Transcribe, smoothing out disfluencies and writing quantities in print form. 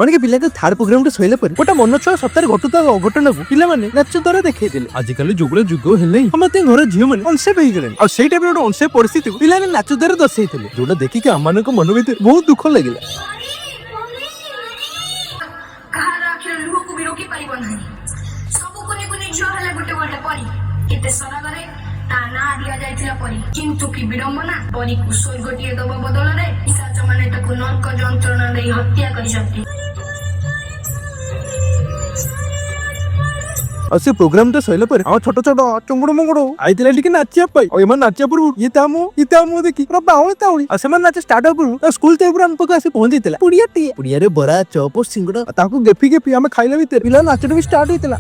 ଅନେକ ପିଲାଙ୍କ third programme ଶୋଇଲା ପରେ ଗୋଟେ ମନ ଛୁଆ ସପ୍ତାହରେ ଘଟୁଥିବା ଅଘଟଣକୁ ପିଲାମାନେ ନାଚ ଦ୍ୱାରା ଦେଖେଇଥିଲେ। ଆଜିକାଲି ଯୁଗରେ ଯୁଗ ହେଲେ ସମସ୍ତେ ଘର ଝିଅ ମାନେ ଅନସେଫ୍ ହେଇଗଲେଣି ଆଉ ସେଇ ଟାଇପରେ ଗୋଟେ ଅନସେଫ୍ ପରିସ୍ଥିତିକୁ ପିଲାମାନେ ନାଚ ଦ୍ୱାରା ଦର୍ଶେଇଥିଲେ, ଯୋଉଟା ଦେଖିକି ଆମମାନଙ୍କ ମନ ଭିତରେ ବହୁତ ଦୁଃଖ ଲାଗିଲା। କିନ୍ତୁ କି ବିଡ଼ମ୍ବନା ପରୀକୁ ସ୍ୱର୍ଗଟିଏ ଦବ ବଦଳରେ ପିଶାଚ ମାନେ ତାକୁ ନର୍କ ଯନ୍ତ୍ରଣା ଦେଇ ହତ୍ୟା କରିଛନ୍ତି। ଆଉ ସେ ପ୍ରୋଗ୍ରାମ ଟା ସରିଲା ପରେ ଆଉ ଛୋଟ ଛୋଟ ଚୁଙ୍ଗୁଡ ମୁଙ୍ଗୁଡ ଆଇଥିଲା ଟିକେ ନାଚିବା ପାଇଁ। ଆଉ ଏମାନେ ନାଚିବା ପୂର୍ବରୁ ଇଏ ତା ମୁହଁ ଦେଖି ପୁରା ବାଉଳି ତାଉଳି। ଆଉ ସେମାନେ ନାଚ ଷ୍ଟାର୍ଟ ହବା ପୂର୍ବରୁ ସ୍କୁଲ ଟାଇପର ଆମ ପାଖକୁ ଆସି ପହଞ୍ଚିଥିଲା ପୁଡିଆରେ ବରା ଚପ ସିଙ୍ଗଡା ତାକୁ ଗେପି ଆମେ ଖାଇଲା ଭିତରେ ପିଲା ନାଚଟା ବି ଷ୍ଟାର୍ଟ ହେଇଥିଲା।